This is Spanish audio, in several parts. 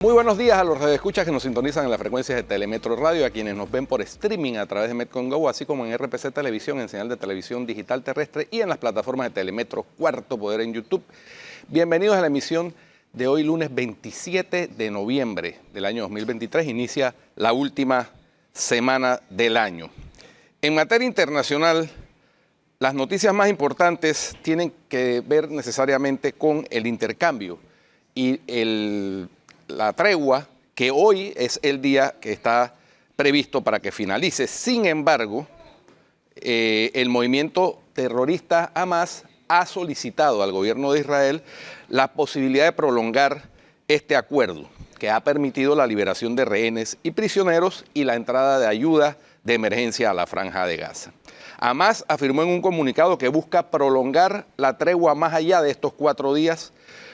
Muy buenos días a los radioescuchas que nos sintonizan en las frecuencias de Telemetro Radio, a quienes nos ven por streaming a través de Metcon Go, así como en RPC Televisión, en señal de televisión digital terrestre y en las plataformas de Telemetro Cuarto Poder en YouTube. Bienvenidos a la emisión de hoy, lunes 27 de noviembre del año 2023. Inicia la última semana del año. En materia internacional, las noticias más importantes tienen que ver necesariamente con el intercambio y la tregua, que hoy es el día que está previsto para que finalice. Sin embargo, el movimiento terrorista Hamas ha solicitado al gobierno de Israel la posibilidad de prolongar este acuerdo, que ha permitido la liberación de rehenes y prisioneros y la entrada de ayuda de emergencia a la Franja de Gaza. Hamas afirmó en un comunicado que busca prolongar la tregua más allá de estos 4 días,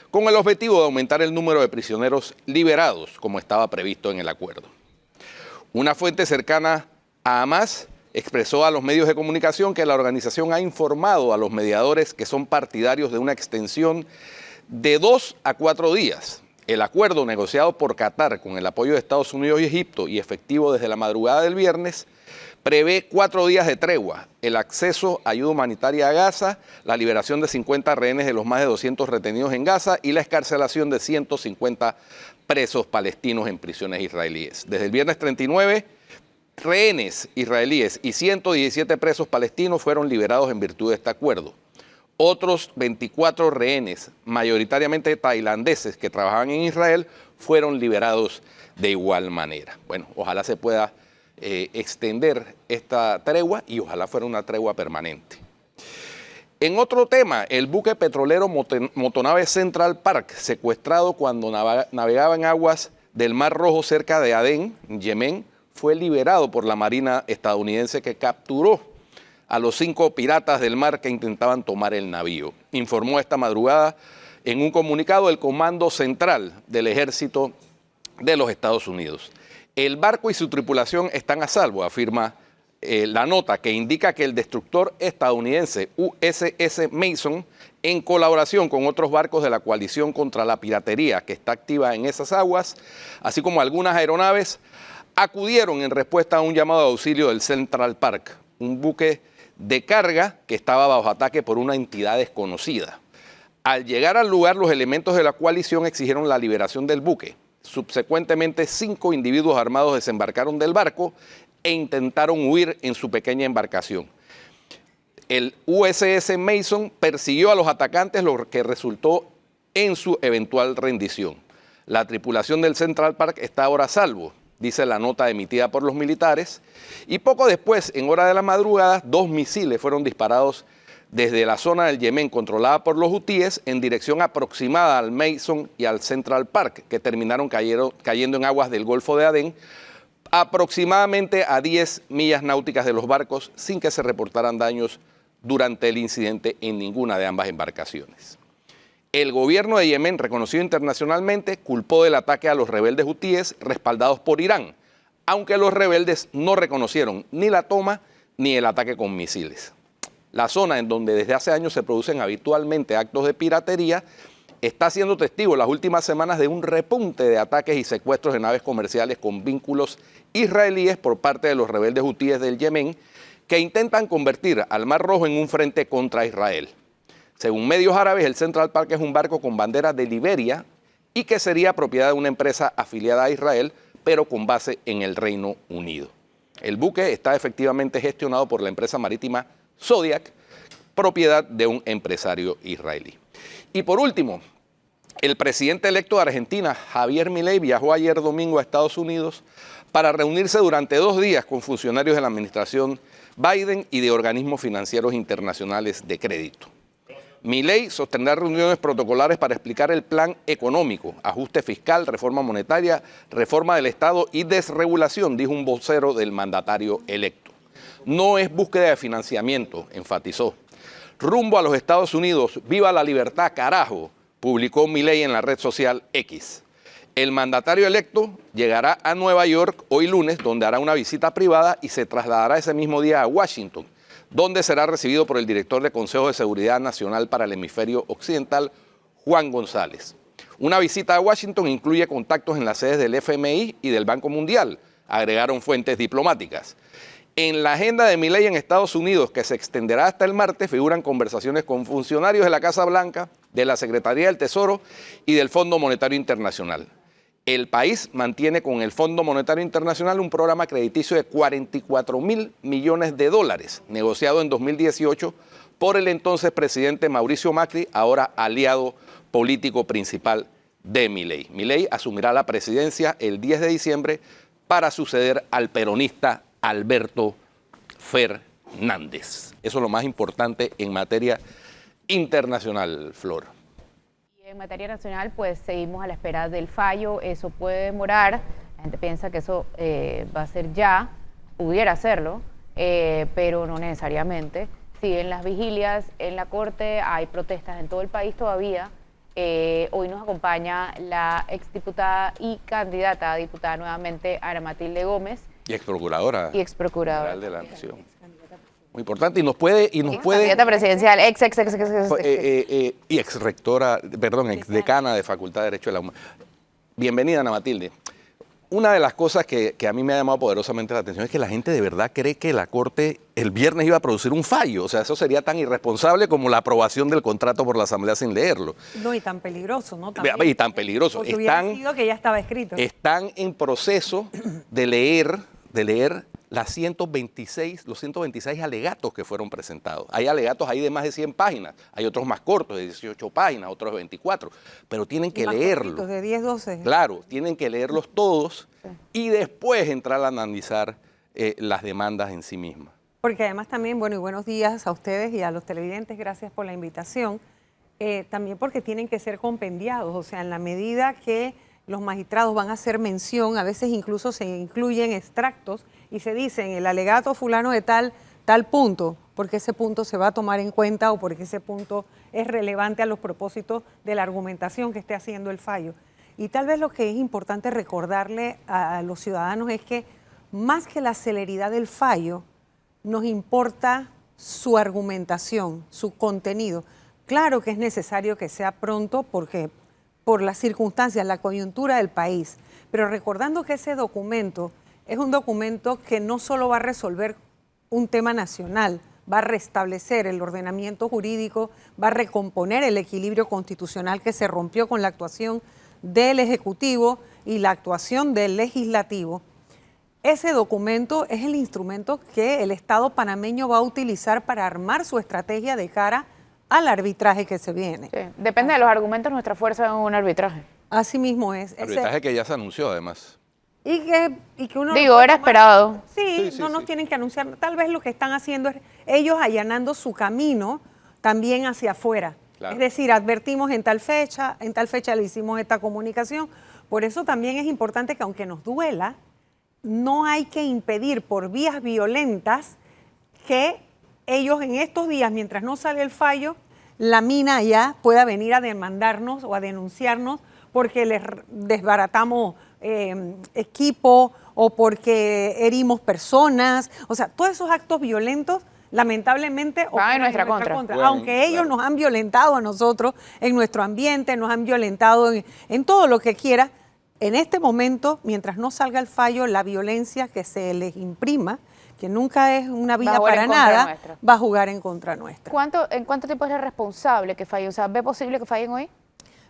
con el objetivo de aumentar el número de prisioneros liberados, como estaba previsto en el acuerdo. Una fuente cercana a Hamas expresó a los medios de comunicación que la organización ha informado a los mediadores que son partidarios de una extensión de 2 a 4 días. El acuerdo negociado por Qatar con el apoyo de Estados Unidos y Egipto y efectivo desde la madrugada del viernes prevé 4 días de tregua, el acceso a ayuda humanitaria a Gaza, la liberación de 50 rehenes de los más de 200 retenidos en Gaza y la excarcelación de 150 presos palestinos en prisiones israelíes. Desde el viernes 39, rehenes israelíes y 117 presos palestinos fueron liberados en virtud de este acuerdo. Otros 24 rehenes, mayoritariamente tailandeses que trabajaban en Israel, fueron liberados de igual manera. Bueno, ojalá se pueda extender esta tregua y ojalá fuera una tregua permanente. En otro tema, el buque petrolero motonave Central Park, secuestrado cuando navegaba en aguas del Mar Rojo cerca de Adén, Yemen, fue liberado por la Marina estadounidense, que capturó a los 5 piratas del mar que intentaban tomar el navío. Informó esta madrugada en un comunicado el Comando Central del Ejército de los Estados Unidos. El barco y su tripulación están a salvo, afirma la nota, que indica que el destructor estadounidense USS Mason, en colaboración con otros barcos de la coalición contra la piratería que está activa en esas aguas, así como algunas aeronaves, acudieron en respuesta a un llamado de auxilio del Central Park, un buque de carga que estaba bajo ataque por una entidad desconocida. Al llegar al lugar, los elementos de la coalición exigieron la liberación del buque. Subsecuentemente, 5 individuos armados desembarcaron del barco e intentaron huir en su pequeña embarcación. El USS Mason persiguió a los atacantes, lo que resultó en su eventual rendición. La tripulación del Central Park está ahora a salvo, dice la nota emitida por los militares, y poco después, en hora de la madrugada, 2 misiles fueron disparados desde la zona del Yemen controlada por los hutíes en dirección aproximada al Mason y al Central Park, que terminaron cayendo en aguas del Golfo de Adén, aproximadamente a 10 millas náuticas de los barcos, sin que se reportaran daños durante el incidente en ninguna de ambas embarcaciones. El gobierno de Yemen, reconocido internacionalmente, culpó del ataque a los rebeldes hutíes respaldados por Irán, aunque los rebeldes no reconocieron ni la toma ni el ataque con misiles. La zona en donde desde hace años se producen habitualmente actos de piratería está siendo testigo en las últimas semanas de un repunte de ataques y secuestros de naves comerciales con vínculos israelíes por parte de los rebeldes hutíes del Yemen, que intentan convertir al Mar Rojo en un frente contra Israel. Según medios árabes, el Central Park es un barco con bandera de Liberia y que sería propiedad de una empresa afiliada a Israel, pero con base en el Reino Unido. El buque está efectivamente gestionado por la empresa marítima Zodiac, propiedad de un empresario israelí. Y por último, el presidente electo de Argentina, Javier Milei, viajó ayer domingo a Estados Unidos para reunirse durante 2 días con funcionarios de la administración Biden y de organismos financieros internacionales de crédito. Milei sostendrá reuniones protocolares para explicar el plan económico, ajuste fiscal, reforma monetaria, reforma del Estado y desregulación, dijo un vocero del mandatario electo. No es búsqueda de financiamiento, enfatizó. Rumbo a los Estados Unidos, viva la libertad, carajo, publicó Milei en la red social X. El mandatario electo llegará a Nueva York hoy lunes, donde hará una visita privada y se trasladará ese mismo día a Washington, donde será recibido por el director del Consejo de Seguridad Nacional para el Hemisferio Occidental, Juan González. Una visita a Washington incluye contactos en las sedes del FMI y del Banco Mundial, agregaron fuentes diplomáticas. En la agenda de Milei en Estados Unidos, que se extenderá hasta el martes, figuran conversaciones con funcionarios de la Casa Blanca, de la Secretaría del Tesoro y del Fondo Monetario Internacional. El país mantiene con el Fondo Monetario Internacional un programa crediticio de 44.000 millones de dólares, negociado en 2018 por el entonces presidente Mauricio Macri, ahora aliado político principal de Milei. Milei asumirá la presidencia el 10 de diciembre para suceder al peronista Alberto Fernández. Eso es lo más importante en materia internacional, Flor. Y en materia nacional, pues seguimos a la espera del fallo. Eso puede demorar. La gente piensa que eso va a ser ya, pudiera hacerlo, pero no necesariamente. Siguen las vigilias en la Corte, hay protestas en todo el país todavía. Hoy nos acompaña la exdiputada y candidata a diputada nuevamente, Ana Matilde Gómez. Y exprocuradora. Y exprocuradora. General de la Nación. Muy importante. Y nos puede. Candidata presidencial, y exrectora, perdón, exdecana de Facultad de Derecho de la UMA. Bienvenida, Ana Matilde. Una de las cosas que a mí me ha llamado poderosamente la atención es que la gente de verdad cree que la Corte el viernes iba a producir un fallo. O sea, eso sería tan irresponsable como la aprobación del contrato por la Asamblea sin leerlo. No, y tan peligroso, ¿no? También, y tan peligroso. Hubiera sido que ya estaba escrito. Están en proceso de leer los 126 alegatos que fueron presentados. Hay alegatos ahí de más de 100 páginas, hay otros más cortos, de 18 páginas, otros de 24, pero tienen que leerlos. De 10, 12. Claro, tienen que leerlos todos y después entrar a analizar las demandas en sí mismas. Porque además también, bueno, y buenos días a ustedes y a los televidentes, gracias por la invitación. También porque tienen que ser compendiados, o sea, en la medida que los magistrados van a hacer mención, a veces incluso se incluyen extractos y se dice en el alegato fulano de tal punto, porque ese punto se va a tomar en cuenta o porque ese punto es relevante a los propósitos de la argumentación que esté haciendo el fallo. Y tal vez lo que es importante recordarle a los ciudadanos es que más que la celeridad del fallo, nos importa su argumentación, su contenido. Claro que es necesario que sea pronto porque por las circunstancias, la coyuntura del país, pero recordando que ese documento es un documento que no solo va a resolver un tema nacional, va a restablecer el ordenamiento jurídico, va a recomponer el equilibrio constitucional que se rompió con la actuación del Ejecutivo y la actuación del Legislativo. Ese documento es el instrumento que el Estado panameño va a utilizar para armar su estrategia de cara al arbitraje que se viene. Sí. Depende de los argumentos, nuestra fuerza en un arbitraje. Así mismo es. Arbitraje que ya se anunció, además. Y que uno Digo, era esperado. Sí, no nos tienen que anunciar. Tal vez lo que están haciendo es ellos allanando su camino también hacia afuera. Claro. Es decir, advertimos en tal fecha le hicimos esta comunicación. Por eso también es importante que aunque nos duela, no hay que impedir por vías violentas que ellos en estos días, mientras no sale el fallo, la mina ya pueda venir a demandarnos o a denunciarnos porque les desbaratamos equipo o porque herimos personas. O sea, todos esos actos violentos, lamentablemente, van en nuestra contra. Bueno, aunque ellos nos han violentado a nosotros en nuestro ambiente, nos han violentado en todo lo que quiera. En este momento, mientras no salga el fallo, la violencia que se les imprima, que nunca es una vida para nada, va a jugar en contra nuestra. ¿En cuánto tiempo es responsable que fallen? O sea, ¿ve posible que fallen hoy?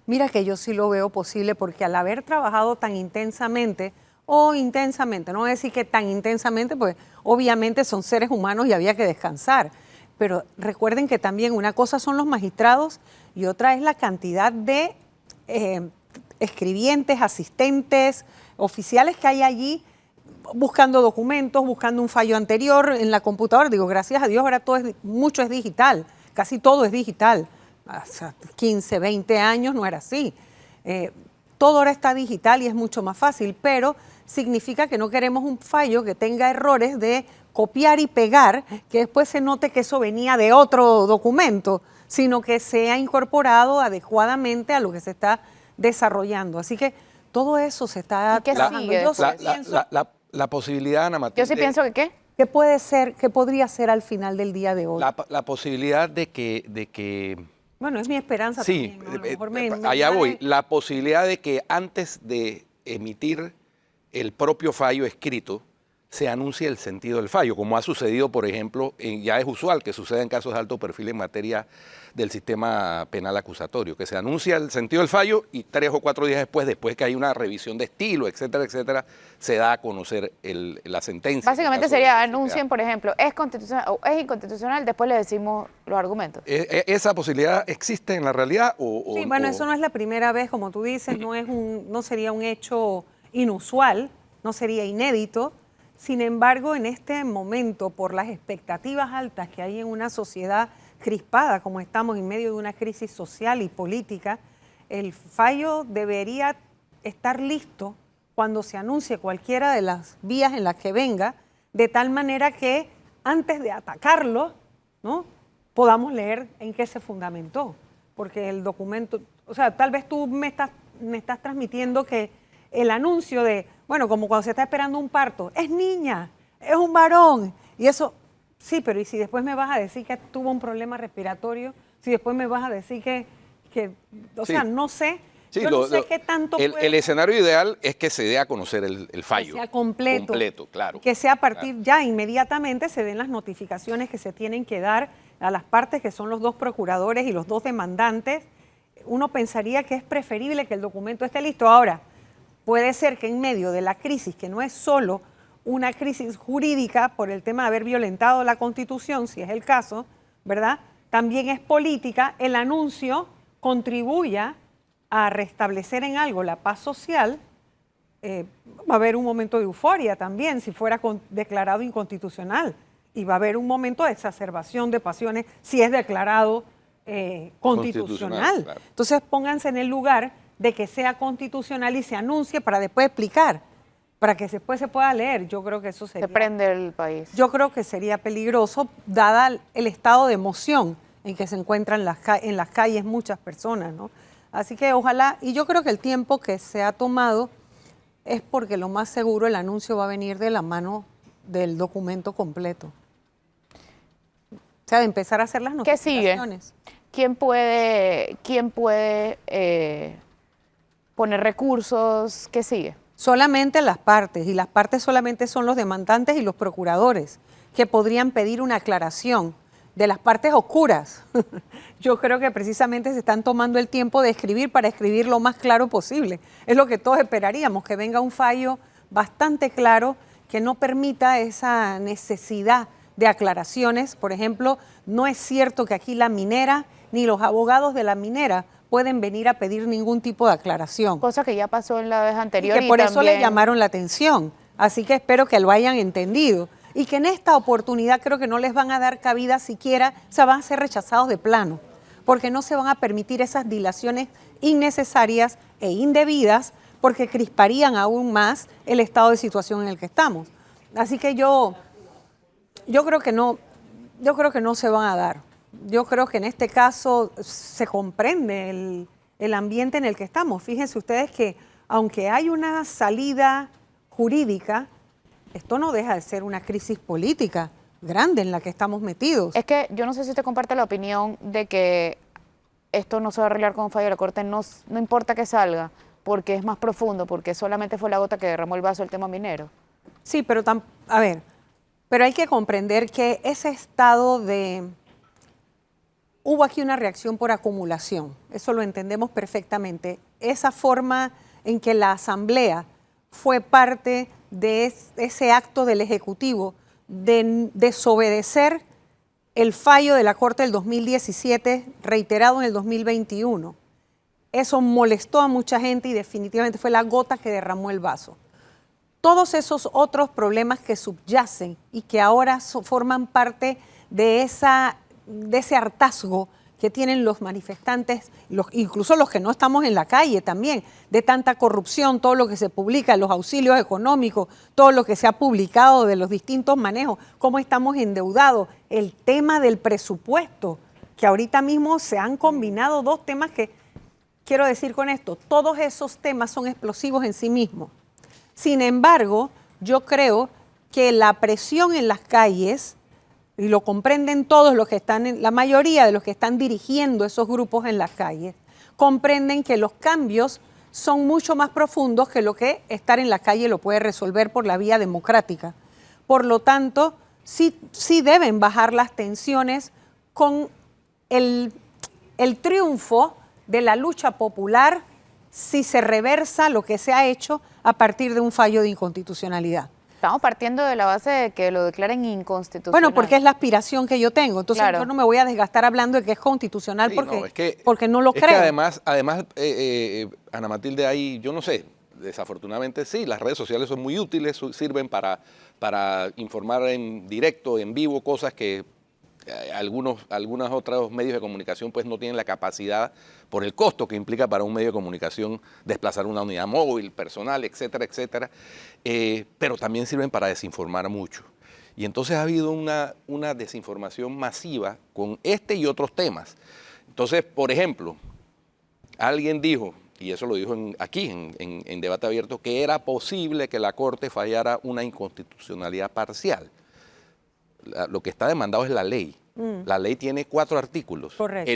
Mira que yo sí lo veo posible porque al haber trabajado tan intensamente, no voy a decir que tan intensamente, pues obviamente son seres humanos y había que descansar, pero recuerden que también una cosa son los magistrados y otra es la cantidad de escribientes, asistentes, oficiales que hay allí buscando documentos, buscando un fallo anterior en la computadora. Digo, gracias a Dios ahora mucho es digital, casi todo es digital. Hace 15, 20 años no era así. Todo ahora está digital y es mucho más fácil, pero significa que no queremos un fallo que tenga errores de copiar y pegar, que después se note que eso venía de otro documento, sino que sea incorporado adecuadamente a lo que se está desarrollando. Así que todo eso se está trabajando. La posibilidad, Ana Matilde. Yo sí pienso que ¿qué? ¿Qué puede ser, qué podría ser al final del día de hoy? La posibilidad de que Bueno, es mi esperanza Sí, también, ¿no? A lo mejor me allá vale. voy. La posibilidad de que antes de emitir el propio fallo escrito, se anuncie el sentido del fallo, como ha sucedido, por ejemplo, ya es usual que suceda en casos de alto perfil en materia del sistema penal acusatorio, que se anuncia el sentido del fallo y 3 o 4 días después que hay una revisión de estilo, etcétera, etcétera, se da a conocer la sentencia. Básicamente sería, anuncien, por ejemplo, es constitucional o es inconstitucional, después le decimos los argumentos. ¿Esa posibilidad existe en la realidad? Sí, bueno, eso no es la primera vez, como tú dices, no sería un hecho inusual, no sería inédito. Sin embargo, en este momento, por las expectativas altas que hay en una sociedad crispada, como estamos en medio de una crisis social y política, el fallo debería estar listo cuando se anuncie cualquiera de las vías en las que venga, de tal manera que antes de atacarlo, ¿no?, podamos leer en qué se fundamentó. Porque el documento, o sea, tal vez tú me estás transmitiendo que el anuncio de, bueno, como cuando se está esperando un parto, es niña, es un varón, y eso, sí, pero ¿y si después me vas a decir que tuvo un problema respiratorio? Si después me vas a decir que o sea, no sé, sí, yo no sé qué tanto el escenario ideal es que se dé a conocer el fallo. Que sea completo. Completo, claro. Que sea a partir, ya inmediatamente se den las notificaciones que se tienen que dar a las partes que son los dos procuradores y los dos demandantes. Uno pensaría que es preferible que el documento esté listo. Ahora, puede ser que en medio de la crisis, que no es solo una crisis jurídica por el tema de haber violentado la Constitución, si es el caso, ¿verdad?, también es política, el anuncio contribuya a restablecer en algo la paz social. Va a haber un momento de euforia también si fuera declarado inconstitucional, y va a haber un momento de exacerbación de pasiones si es declarado constitucional. Claro. Entonces pónganse en el lugar de que sea constitucional y se anuncie para después explicar, para que después se pueda leer. Yo creo que eso sería... Se prende el país. Yo creo que sería peligroso, dada el estado de emoción en que se encuentran en las calles muchas personas, ¿no? Así que ojalá, y yo creo que el tiempo que se ha tomado es porque lo más seguro el anuncio va a venir de la mano del documento completo. O sea, de empezar a hacer las ¿Qué sigue? notificaciones. ¿Quién puede poner recursos? ¿Qué sigue? Solamente las partes, y las partes solamente son los demandantes y los procuradores, que podrían pedir una aclaración de las partes oscuras. Yo creo que precisamente se están tomando el tiempo de escribir para escribir lo más claro posible. Es lo que todos esperaríamos, que venga un fallo bastante claro que no permita esa necesidad de aclaraciones. Por ejemplo, no es cierto que aquí la minera ni los abogados de la minera pueden venir a pedir ningún tipo de aclaración. Cosa que ya pasó en la vez anterior. Y que por eso le llamaron la atención. Así que espero que lo hayan entendido. Y que en esta oportunidad creo que no les van a dar cabida siquiera, o sea, van a ser rechazados de plano, porque no se van a permitir esas dilaciones innecesarias e indebidas, porque crisparían aún más el estado de situación en el que estamos. Así que yo creo que no se van a dar. Yo creo que en este caso se comprende el ambiente en el que estamos. Fíjense ustedes que aunque hay una salida jurídica, esto no deja de ser una crisis política grande en la que estamos metidos. Es que yo no sé si usted comparte la opinión de que esto no se va a arreglar con un fallo de la Corte, no importa que salga, porque es más profundo, porque solamente fue la gota que derramó el vaso el tema minero. Sí, pero pero hay que comprender que ese estado de... Hubo aquí una reacción por acumulación, eso lo entendemos perfectamente. Esa forma en que la Asamblea fue parte de ese acto del Ejecutivo de desobedecer el fallo de la Corte del 2017, reiterado en el 2021. Eso molestó a mucha gente y definitivamente fue la gota que derramó el vaso. Todos esos otros problemas que subyacen y que ahora forman parte de ese hartazgo que tienen los manifestantes, incluso los que no estamos en la calle también, de tanta corrupción, todo lo que se publica, los auxilios económicos, todo lo que se ha publicado de los distintos manejos, cómo estamos endeudados, el tema del presupuesto, que ahorita mismo se han combinado dos temas que, quiero decir con esto, todos esos temas son explosivos en sí mismos. Sin embargo, yo creo que la presión en las calles y lo comprenden todos los que están, la mayoría de los que están dirigiendo esos grupos en las calles, comprenden que los cambios son mucho más profundos que lo que estar en la calle lo puede resolver por la vía democrática. Por lo tanto, sí deben bajar las tensiones con el triunfo de la lucha popular si se reversa lo que se ha hecho a partir de un fallo de inconstitucionalidad. Estamos partiendo de la base de que lo declaren inconstitucional. Bueno, porque es la aspiración que yo tengo. Entonces claro, yo no me voy a desgastar hablando de que es constitucional Sí, porque no lo creo. Que además Ana Matilde, ahí, yo no sé, desafortunadamente sí, las redes sociales son muy útiles, sirven para informar en directo, en vivo, cosas que algunos otros medios de comunicación pues no tienen la capacidad por el costo que implica para un medio de comunicación desplazar una unidad móvil, personal, etcétera, etcétera, pero también sirven para desinformar mucho. Y entonces ha habido una desinformación masiva con este y otros temas. Entonces, por ejemplo, alguien dijo, y eso lo dijo aquí en debate abierto, que era posible que la Corte fallara una inconstitucionalidad parcial. Lo que está demandado es la ley. La ley tiene 4 artículos. Correcto.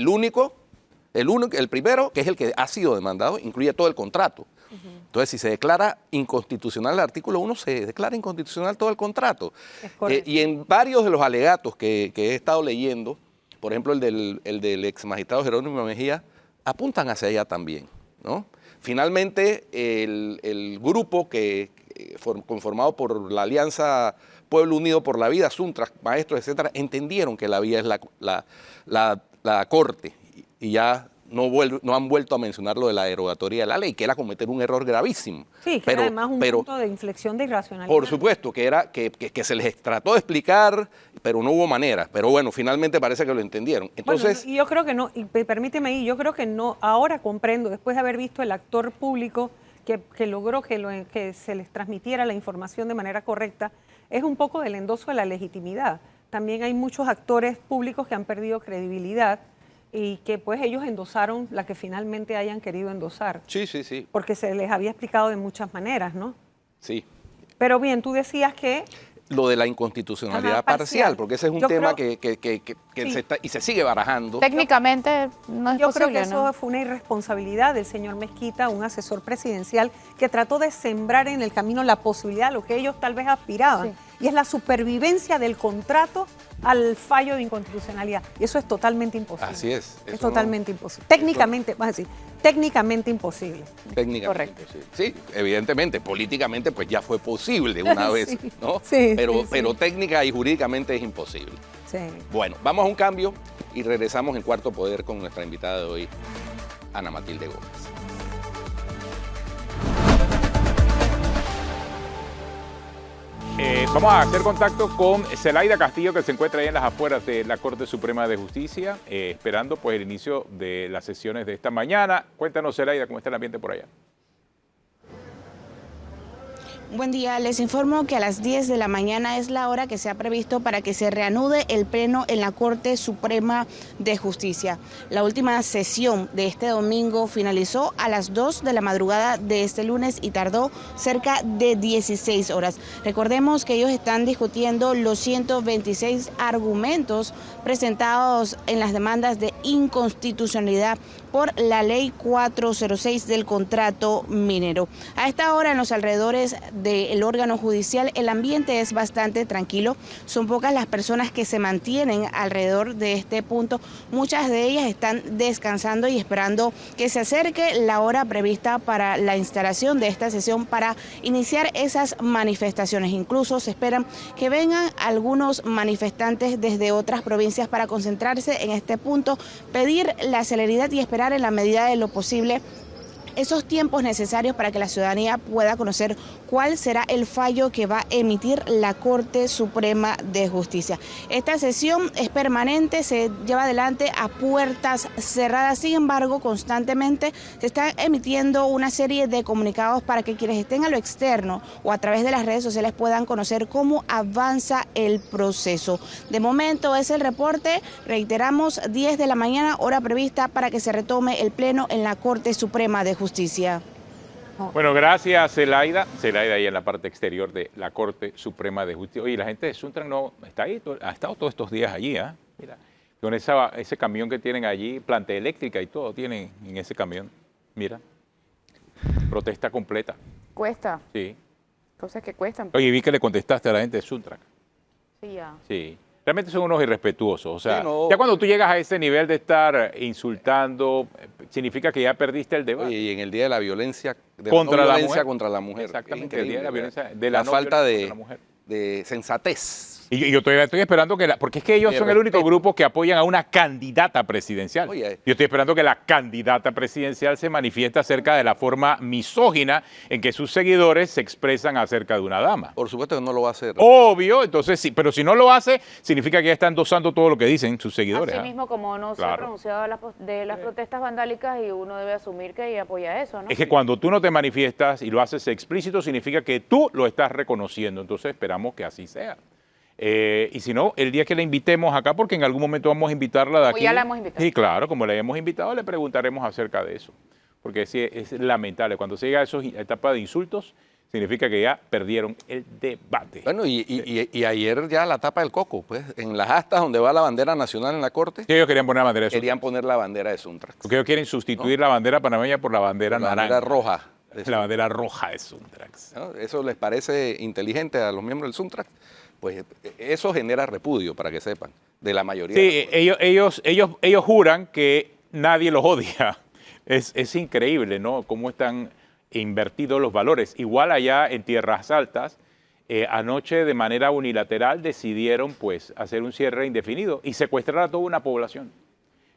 El primero, que es el que ha sido demandado, incluye todo el contrato. Entonces, si se declara inconstitucional el artículo 1, se declara inconstitucional todo el contrato. Y en varios de los alegatos que he estado leyendo, por ejemplo, el del ex magistrado Jerónimo Mejía, apuntan hacia allá también, ¿no? Finalmente, el grupo conformado por la Alianza Pueblo Unido por la Vida, Suntras, maestros, etcétera, entendieron que la vía es la Corte y ya no han vuelto a mencionar lo de la derogatoria de la ley, que era cometer un error gravísimo. Sí, que era además un punto de inflexión de irracionalidad. Por supuesto, que se les trató de explicar, pero no hubo manera. Pero bueno, finalmente parece que lo entendieron. Entonces, bueno, y yo creo que no, y permíteme ahí, yo creo que no, ahora comprendo, después de haber visto el actor público que logró que se les transmitiera la información de manera correcta, es un poco del endoso de la legitimidad. También hay muchos actores públicos que han perdido credibilidad y que pues ellos endosaron la que finalmente hayan querido endosar. Sí, sí, sí. Porque se les había explicado de muchas maneras, ¿no? Sí. Pero bien, tú decías que... Lo de la inconstitucionalidad parcial, porque ese es un tema que sí, se sigue barajando. Técnicamente no es Yo posible, creo que eso fue una irresponsabilidad del señor Mezquita, un asesor presidencial, que trató de sembrar en el camino la posibilidad a lo que ellos tal vez aspiraban, y es la supervivencia del contrato al fallo de inconstitucionalidad. Y eso es totalmente imposible. Así es. Es totalmente imposible. Técnicamente, vas a decir, técnicamente imposible. Técnicamente correcto. Imposible. Sí, evidentemente, políticamente pues ya fue posible una vez, ¿no? Sí, pero técnica y jurídicamente es imposible. Sí. Bueno, vamos a un cambio y regresamos en Cuarto Poder con nuestra invitada de hoy, Ana Matilde Gómez. Vamos a hacer contacto con Zelaida Castillo, que se encuentra ahí en las afueras de la Corte Suprema de Justicia, esperando pues el inicio de las sesiones de esta mañana. Cuéntanos, Zelaida, ¿cómo está el ambiente por allá? Buen día, les informo que a las 10 de la mañana es la hora que se ha previsto para que se reanude el pleno en la Corte Suprema de Justicia. La última sesión de este domingo finalizó a las 2 de la madrugada de este lunes y tardó cerca de 16 horas. Recordemos que ellos están discutiendo los 126 argumentos presentados en las demandas de inconstitucionalidad por la Ley 406 del contrato minero. A esta hora, en los alrededores del órgano judicial, el ambiente es bastante tranquilo. Son pocas las personas que se mantienen alrededor de este punto. Muchas de ellas están descansando y esperando que se acerque la hora prevista para la instalación de esta sesión para iniciar esas manifestaciones. Incluso se esperan que vengan algunos manifestantes desde otras provincias para concentrarse en este punto, pedir la celeridad y esperar en la medida de lo posible esos tiempos necesarios para que la ciudadanía pueda conocer cuál será el fallo que va a emitir la Corte Suprema de Justicia. Esta sesión es permanente, se lleva adelante a puertas cerradas, sin embargo, constantemente se están emitiendo una serie de comunicados para que quienes estén a lo externo o a través de las redes sociales puedan conocer cómo avanza el proceso. De momento es el reporte, reiteramos, 10 de la mañana, hora prevista para que se retome el pleno en la Corte Suprema de Justicia. Bueno, gracias, Zelaida. Zelaida ahí en la parte exterior de la Corte Suprema de Justicia. Oye, la gente de Suntran no está ahí, ha estado todos estos días allí, ¿ah? Mira, con ese camión que tienen allí, planta eléctrica y todo tienen en ese camión. Mira, protesta completa. Cuesta, Sí. cosas que cuestan. Oye, vi que le contestaste a la gente de Suntran. Sí, ya. Sí. Realmente son unos irrespetuosos. O sea, Sí, no. ya cuando tú llegas a ese nivel de estar insultando, significa que ya perdiste el debate. Oye, y en el Día de la Violencia, Contra no la violencia mujer. contra la mujer. Exactamente, Es el Día de la increíble, violencia, ¿verdad? de la la no falta violencia contra la mujer. de sensatez. Y yo estoy esperando porque es que ellos De son el único respeto. grupo que apoyan a una candidata presidencial. Oye. Yo estoy esperando que la candidata presidencial se manifieste acerca de la forma misógina en que sus seguidores se expresan acerca de una dama. Por supuesto que no lo va a hacer. Obvio, entonces sí, pero si no lo hace, significa que ya está endosando todo lo que dicen sus seguidores. Así ¿ah? mismo como no se ha Claro. pronunciado de las protestas vandálicas y uno debe asumir que ella apoya eso, ¿no? Es que cuando tú no te manifiestas y lo haces explícito, significa que tú lo estás reconociendo. Entonces esperamos que así sea. Y si no, el día que la invitemos acá, porque en algún momento vamos a invitarla de Como aquí. ya la hemos invitado. Sí, claro, como la hemos invitado, le preguntaremos acerca de eso. Porque sí, es lamentable. Cuando se llega a esa etapa de insultos, significa que ya perdieron el debate. Bueno, y ayer ya la tapa del coco, pues, en las astas donde va la bandera nacional en la Corte, Sí, ellos querían poner la bandera de Suntran. querían poner la bandera de Suntran. Porque ellos quieren sustituir la bandera panameña por la bandera La naranja. bandera roja. de La bandera roja de Suntran. ¿no? Eso les parece inteligente a los miembros del Suntrax, pues eso genera repudio, para que sepan, de la mayoría. Sí, ellos juran que nadie los odia. Es increíble, ¿no? Cómo están invertidos los valores. Igual allá en Tierras Altas, anoche de manera unilateral decidieron pues hacer un cierre indefinido y secuestrar a toda una población.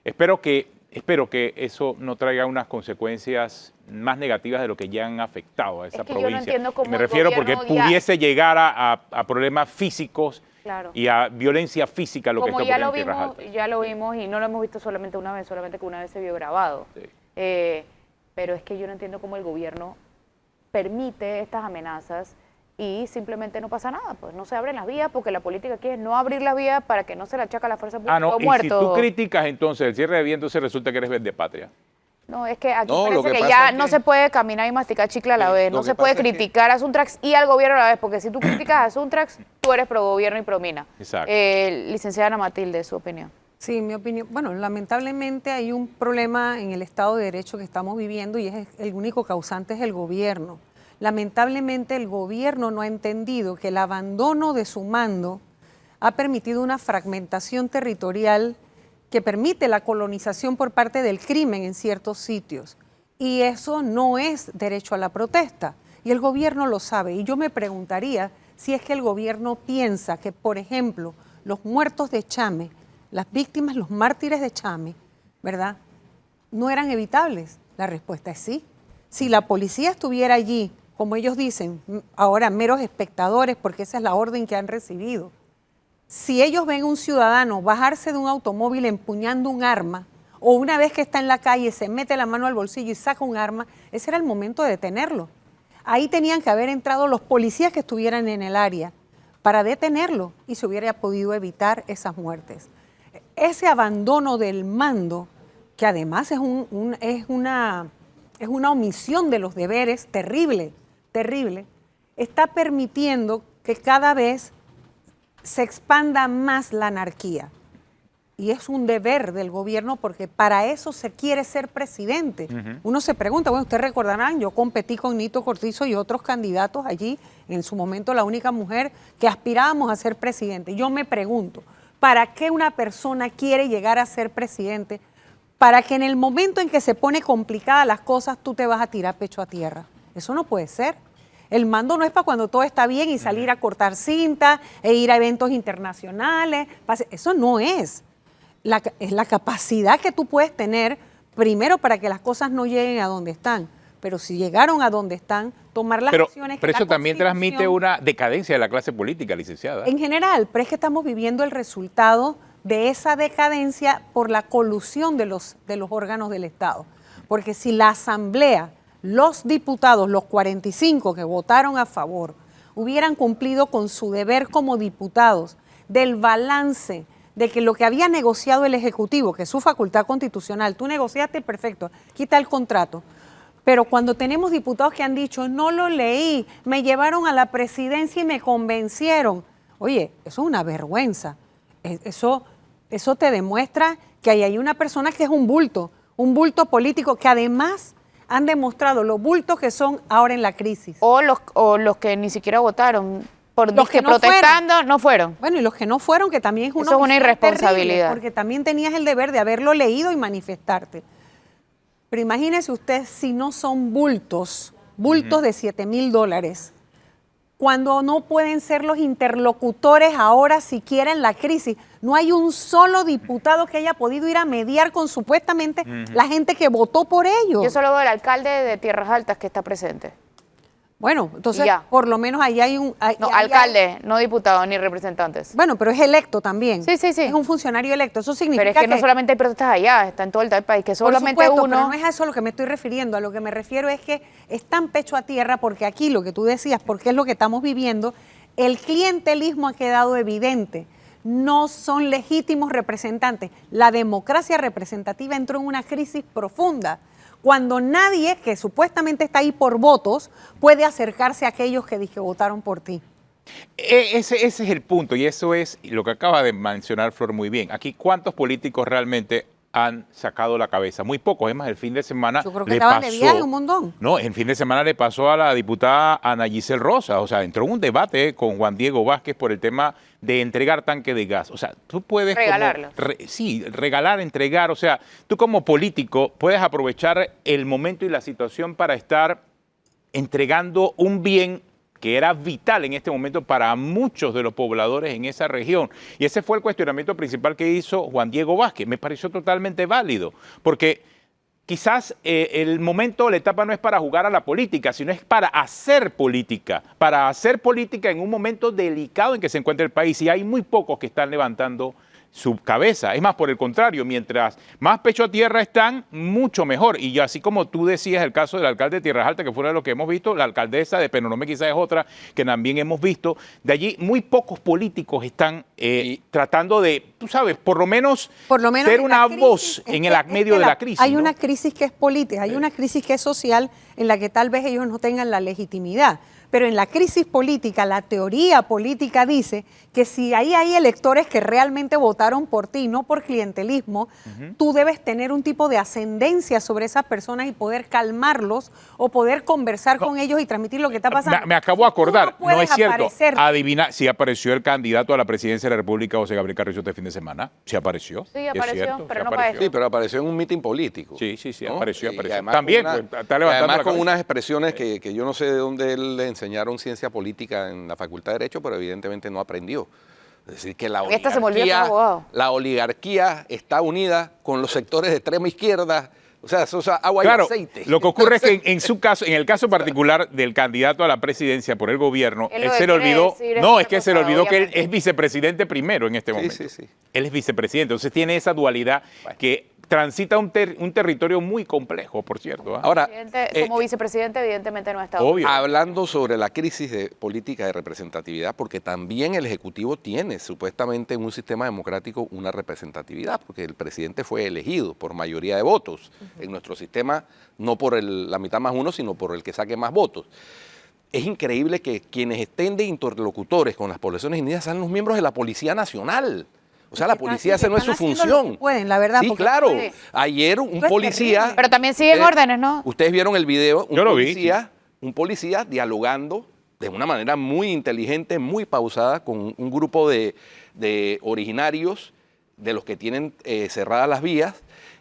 Espero que eso no traiga unas consecuencias más negativas de lo que ya han afectado a esa Es que yo no provincia. entiendo cómo Me el refiero porque gobierno ya- pudiese llegar a problemas físicos Claro. y a violencia física lo que Como está ya ocurriendo lo en Tierras vimos, Altas. ya lo vimos y no lo hemos visto solamente una vez, solamente que una vez se vio grabado. Sí. Pero es que yo no entiendo cómo el gobierno permite estas amenazas y simplemente no pasa nada, pues no se abren las vías porque la política aquí es no abrir las vías para que no se le achaque a la fuerza pública Ah, no, o y si muerto. tú criticas entonces el cierre de vías, entonces resulta que eres verde patria. No, es que aquí No, lo parece que que pasa ya es no que- se puede caminar y masticar chicle a la Sí, vez, lo no que se puede pasa es que- criticar a Suntrax y al gobierno a la vez, porque si tú criticas a Suntrax, tú eres pro gobierno y pro mina. Exacto. Licenciada Ana Matilde, su opinión. Sí, mi opinión. Bueno, lamentablemente hay un problema en el Estado de Derecho que estamos viviendo y es el único causante es el gobierno. Lamentablemente el gobierno no ha entendido que el abandono de su mando ha permitido una fragmentación territorial que permite la colonización por parte del crimen en ciertos sitios. Y eso no es derecho a la protesta. Y el gobierno lo sabe. Y yo me preguntaría si es que el gobierno piensa que, por ejemplo, los muertos de Chame, las víctimas, los mártires de Chame, ¿verdad?, no eran evitables. La respuesta es sí. Si la policía estuviera allí, como ellos dicen, ahora meros espectadores, porque esa es la orden que han recibido, si ellos ven a un ciudadano bajarse de un automóvil empuñando un arma, o una vez que está en la calle se mete la mano al bolsillo y saca un arma, ese era el momento de detenerlo. Ahí tenían que haber entrado los policías que estuvieran en el área para detenerlo y se hubiera podido evitar esas muertes. Ese abandono del mando, que además es una omisión de los deberes terrible, terrible, está permitiendo que cada vez se expanda más la anarquía. Y es un deber del gobierno porque para eso se quiere ser presidente. Uno se pregunta, bueno, ustedes recordarán, yo competí con Nito Cortizo y otros candidatos allí, en su momento la única mujer que aspirábamos a ser presidente. Yo me pregunto, ¿para qué una persona quiere llegar a ser presidente? Para que en el momento en que se pone complicada las cosas, tú te vas a tirar pecho a tierra. Eso no puede ser. El mando no es para cuando todo está bien y salir a cortar cinta e ir a eventos internacionales. Eso no es. Es la capacidad que tú puedes tener, primero para que las cosas no lleguen a donde están, pero si llegaron a donde están, tomar las acciones que Pero la eso también transmite Constitución- una decadencia de la clase política, licenciada. En general, pero es que estamos viviendo el resultado de esa decadencia por la colusión de los órganos del Estado. Porque si la Asamblea, los diputados, los 45 que votaron a favor, hubieran cumplido con su deber como diputados del balance de que lo que había negociado el Ejecutivo, que es su facultad constitucional, tú negociaste, perfecto, quita el contrato. Pero cuando tenemos diputados que han dicho, no lo leí, me llevaron a la presidencia y me convencieron. Oye, eso es una vergüenza. Eso te demuestra que ahí hay una persona que es un bulto político, que además han demostrado los bultos que son ahora en la crisis. O los que ni siquiera votaron, por Los que no protestando, no fueron. Bueno, y los que no fueron, que también es Eso es una irresponsabilidad. Porque también tenías el deber de haberlo leído y manifestarte. Pero imagínese usted si no son bultos de $7,000, cuando no pueden ser los interlocutores ahora siquiera en la crisis. No hay un solo diputado que haya podido ir a mediar con supuestamente la gente que votó por ellos. Yo solo veo al alcalde de Tierras Altas que está presente. Bueno, entonces Ya. por lo menos ahí hay un... No, alcalde, no diputado ni representantes. Bueno, pero es electo también. Sí. Es un funcionario electo. Eso significa Pero es que no solamente hay protestas allá, está en todo el país, que por solamente supuesto, uno... pero no es a eso a lo que me estoy refiriendo. A lo que me refiero es que están pecho a tierra porque aquí lo que tú decías, porque es lo que estamos viviendo, el clientelismo ha quedado evidente. No son legítimos representantes. La democracia representativa entró en una crisis profunda, cuando nadie que supuestamente está ahí por votos puede acercarse a aquellos que votaron por ti. Ese es el punto y eso es lo que acaba de mencionar Flor muy bien. Aquí, ¿cuántos políticos realmente han sacado la cabeza? Muy pocos. Es más, el fin de semana Yo creo que le estaban pasó... de viaje un montón. No, el fin de semana le pasó a la diputada Ana Giselle Rosa. O sea, entró en un debate con Juan Diego Vázquez por el tema de entregar tanque de gas. O sea, tú puedes... Regalarlo. Sí, regalar, entregar. O sea, tú como político puedes aprovechar el momento y la situación para estar entregando un bien que era vital en este momento para muchos de los pobladores en esa región. Y ese fue el cuestionamiento principal que hizo Juan Diego Vázquez. Me pareció totalmente válido, porque quizás el momento, la etapa no es para jugar a la política, sino es para hacer política en un momento delicado en que se encuentra el país. Y hay muy pocos que están levantando su cabeza. Es más, por el contrario, mientras más pecho a tierra están, mucho mejor. Y así como tú decías el caso del alcalde de Tierras Altas, que fue uno de los que hemos visto, la alcaldesa de Penonomé quizás es otra que también hemos visto. De allí muy pocos políticos están tratando de, tú sabes, por lo menos ser una voz en el medio de la crisis. Hay ¿no? una crisis que es política, hay una crisis que es social en la que tal vez ellos no tengan la legitimidad. Pero en la crisis política, la teoría política dice que si ahí hay electores que realmente votaron por ti, no por clientelismo, tú debes tener un tipo de ascendencia sobre esas personas y poder calmarlos o poder conversar con ellos y transmitir lo que está pasando. Me acabo de acordar, Tú no es cierto. aparecer. Adivina si apareció el candidato a la presidencia de la República, José Gabriel Carrizo, este fin de semana. Sí apareció. Sí, es apareció, cierto, pero sí no apareció. para eso. Sí, pero apareció en un mitin político. Sí, ¿no? apareció. Y además También, con pues, está levantando además la con cabeza. unas expresiones que yo no sé de dónde él le enseñaron ciencia política en la Facultad de Derecho, pero evidentemente no aprendió. Es decir, que Esta se volvió otro abogado. la oligarquía está unida con los sectores de extrema izquierda. O sea, eso es agua Claro, y aceite. lo que ocurre es que en su caso, en el caso particular del candidato a la presidencia por el gobierno, Él él lo se que le quiere olvidó, decir es no, otra es que se cosa, le olvidó que él obviamente. es vicepresidente primero en este Sí, momento. sí, sí. Él es vicepresidente, entonces tiene esa dualidad que transita un territorio muy complejo, por cierto. ¿ah? Ahora, Como vicepresidente, evidentemente no ha estado. Obvio. hablando sobre la crisis de política de representatividad, porque también el Ejecutivo tiene supuestamente en un sistema democrático una representatividad, porque el presidente fue elegido por mayoría de votos. En nuestro sistema, no por la mitad más uno, sino por el que saque más votos. Es increíble que quienes estén de interlocutores con las poblaciones indígenas sean los miembros de la Policía Nacional. O sea, la policía esa no es su Están haciendo función. lo que pueden, la verdad, Sí, porque- claro. Sí. Ayer un Esto es policía... terrible. Pero también siguen órdenes, ¿no? Ustedes vieron el video, Yo lo vi, un policía dialogando de una manera muy inteligente, muy pausada, con un grupo de originarios, de los que tienen cerradas las vías,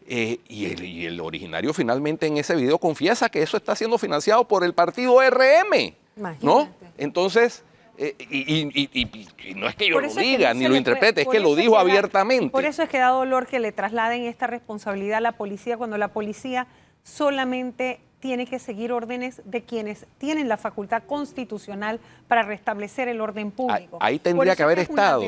y el originario finalmente en ese video confiesa que eso está siendo financiado por el partido RM, ¿no? Imagínate. Entonces... y no es que yo Por lo eso es que diga no ni se lo le interprete, es por que lo eso dijo da- abiertamente. Por eso es que da dolor que le trasladen esta responsabilidad a la policía cuando la policía solamente tiene que seguir órdenes de quienes tienen la facultad constitucional para restablecer el orden público. Ahí tendría Por eso que haber es estado.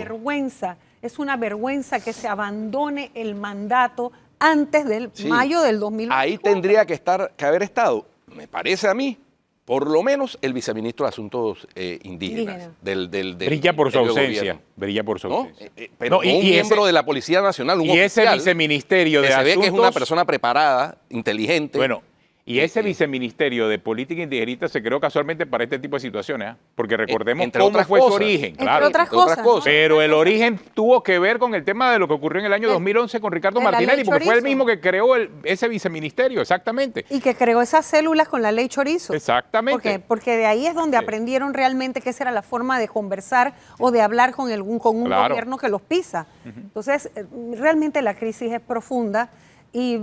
Es una vergüenza que se abandone el mandato antes del Sí. mayo del 2024. Ahí tendría que haber estado, me parece a mí, por lo menos el viceministro de Asuntos Indígenas. Indígena. Brilla por su del ausencia. gobierno, Brilla por su ¿no? ausencia. Pero No, no un miembro ese- de la Policía Nacional, un y ese oficial, viceministerio que de se ve que es una Asuntos- persona preparada, inteligente. Bueno, Y ese viceministerio de política indigenista se creó casualmente para este tipo de situaciones, ¿eh? Porque recordemos Entre cómo otras fue su cosas. origen, Entre claro. otras entre otras cosas. cosas. Pero el origen tuvo que ver con el tema de lo que ocurrió en el año 2011 con Ricardo de la Martinelli, ley porque fue el Chorizo. mismo que creó ese viceministerio, exactamente. Y que creó esas células con la ley Chorizo. Exactamente. Porque de ahí es donde aprendieron realmente que esa era la forma de conversar o de hablar con un Claro. gobierno que los pisa. Entonces, realmente la crisis es profunda y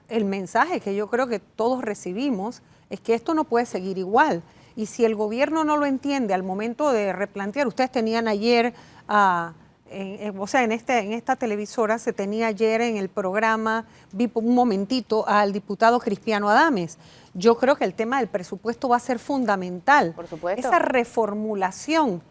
el mensaje que yo creo que todos recibimos es que esto no puede seguir igual. Y si el gobierno no lo entiende al momento de replantear, ustedes tenían ayer, en esta televisora se tenía ayer en el programa, vi por un momentito al diputado Cristiano Adames. Yo creo que el tema del presupuesto va a ser fundamental. Por supuesto. Esa reformulación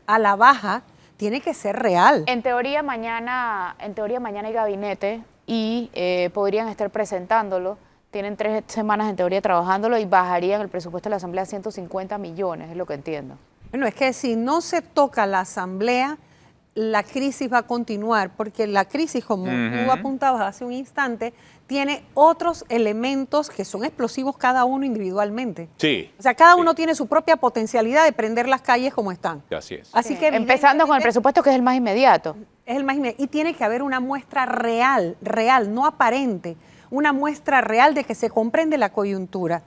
a la baja tiene que ser real. En teoría mañana hay gabinete y podrían estar presentándolo. Tienen 3 semanas en teoría trabajándolo y bajarían el presupuesto de la Asamblea a 150 millones, es lo que entiendo. Bueno, es que si no se toca la Asamblea, la crisis va a continuar, porque la crisis, como tú apuntabas hace un instante, tiene otros elementos que son explosivos cada uno individualmente. Sí. O sea, cada uno tiene su propia potencialidad de prender las calles como están. Así es. Así que Empezando con el evidentemente, presupuesto, que es el más inmediato. es el más inmediato. Y tiene que haber una muestra real, no aparente, una muestra real de que se comprende la coyuntura.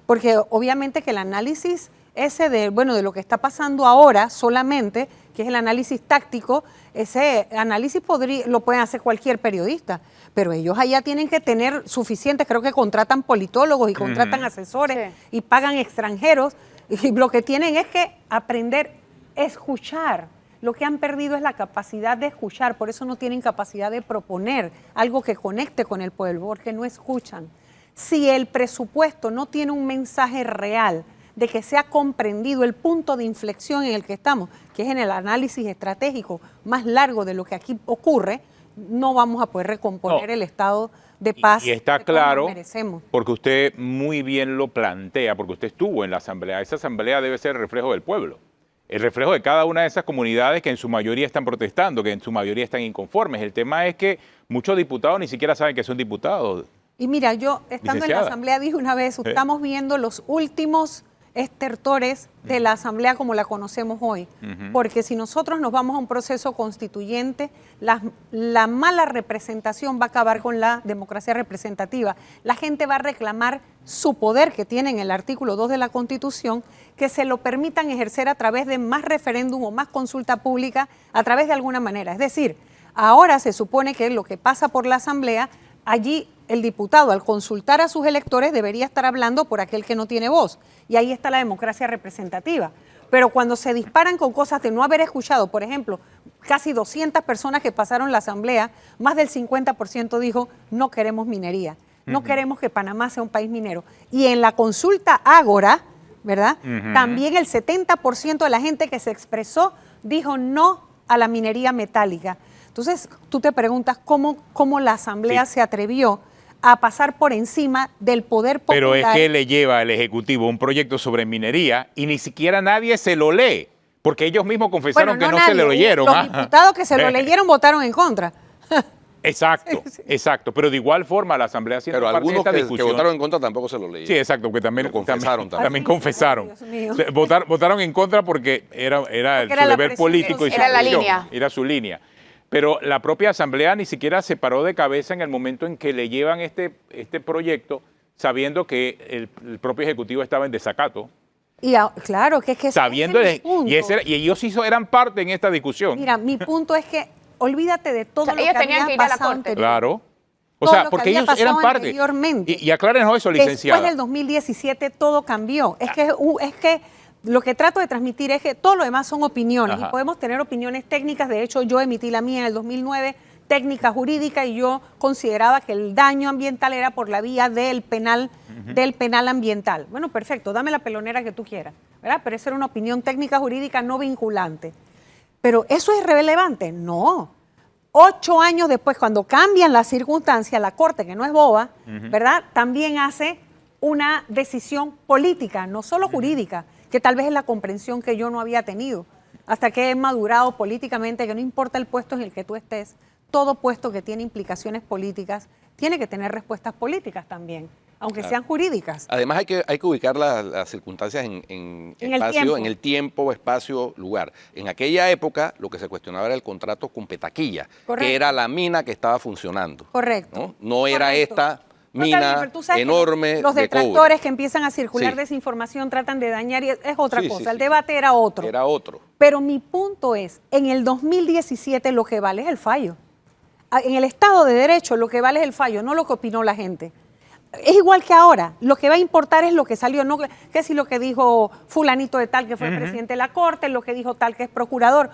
Porque obviamente que el análisis ese de lo que está pasando ahora solamente, que es el análisis táctico, ese análisis lo pueden hacer cualquier periodista, pero ellos allá tienen que tener suficientes, creo que contratan politólogos y contratan asesores y pagan extranjeros, y lo que tienen es que aprender a escuchar. Lo que han perdido es la capacidad de escuchar, por eso no tienen capacidad de proponer algo que conecte con el pueblo, porque no escuchan. Si el presupuesto no tiene un mensaje real de que sea comprendido el punto de inflexión en el que estamos, que es en el análisis estratégico más largo de lo que aquí ocurre, no vamos a poder recomponer el estado de paz Y está que todos nos claro, merecemos. porque usted muy bien lo plantea, porque usted estuvo en la asamblea. Esa asamblea debe ser el reflejo del pueblo, el reflejo de cada una de esas comunidades que en su mayoría están protestando, que en su mayoría están inconformes. El tema es que muchos diputados ni siquiera saben que son diputados. Y mira, yo estando en la Licenciada. asamblea dije una vez, estamos viendo los últimos estertores de la asamblea como la conocemos hoy, porque si nosotros nos vamos a un proceso constituyente, la mala representación va a acabar con la democracia representativa. La gente va a reclamar su poder que tiene en el artículo 2 de la Constitución, que se lo permitan ejercer a través de más referéndum o más consulta pública, a través de alguna manera. Es decir, ahora se supone que lo que pasa por la asamblea, allí el diputado, al consultar a sus electores, debería estar hablando por aquel que no tiene voz. Y ahí está la democracia representativa. Pero cuando se disparan con cosas de no haber escuchado, por ejemplo, casi 200 personas que pasaron la asamblea, más del 50% dijo, no queremos minería, no queremos que Panamá sea un país minero. Y en la consulta Ágora, ¿verdad? También el 70% de la gente que se expresó dijo no a la minería metálica. Entonces, tú te preguntas cómo la asamblea se atrevió a pasar por encima del poder popular. Pero es que le lleva al Ejecutivo un proyecto sobre minería y ni siquiera nadie se lo lee, porque ellos mismos confesaron que no se lo leyeron. Los diputados que se lo leyeron votaron en contra. Exacto, exacto. Pero de igual forma la Asamblea siendo Pero parte de algunos esta que discusión. votaron en contra tampoco se lo leyeron. Sí, exacto, porque también Lo confesaron también también. confesaron. Dios mío. Votaron en contra porque era Porque su era la deber presidencia. político y su Era la función, línea. era su línea. Pero la propia Asamblea ni siquiera se paró de cabeza en el momento en que le llevan este proyecto, sabiendo que el propio Ejecutivo estaba en desacato, Y claro, que es que sabiendo ese es mi punto. y ellos eran parte en esta discusión. Mira, mi punto es que olvídate de todo O sea, lo ellos que tenían había que ir a la pasado corte. anterior. Claro. O Todo sea, lo que porque había ellos eran pasado parte. anteriormente. Y aclárenos eso, licenciada. Después del 2017 todo cambió. Es que lo que trato de transmitir es que todo lo demás son opiniones. Ajá. Y podemos tener opiniones técnicas. De hecho, yo emití la mía en el 2009, técnica jurídica, y yo consideraba que el daño ambiental era por la vía del penal ambiental. Bueno, perfecto, dame la pelonera que tú quieras, ¿verdad? Pero esa era una opinión técnica jurídica no vinculante. Pero ¿eso es relevante? No. 8 años después, cuando cambian las circunstancias, la Corte, que no es boba, ¿verdad? También hace una decisión política, no solo jurídica, que tal vez es la comprensión que yo no había tenido, hasta que he madurado políticamente, que no importa el puesto en el que tú estés, todo puesto que tiene implicaciones políticas tiene que tener respuestas políticas también. aunque sean jurídicas. Además hay que ubicar las circunstancias en el tiempo, espacio, lugar. En aquella época lo que se cuestionaba era el contrato con Petaquilla, que era la mina que estaba funcionando. Correcto. No era Correcto. esta mina enorme los de detractores cobre. que empiezan a circular desinformación tratan de dañar y es otra cosa. Sí. El debate era otro. Era otro. Pero mi punto es, en el 2017 lo que vale es el fallo. En el Estado de Derecho lo que vale es el fallo, no lo que opinó la gente. Es igual que ahora, lo que va a importar es lo que salió, no que si lo que dijo fulanito de tal que fue el presidente de la Corte, lo que dijo tal que es procurador.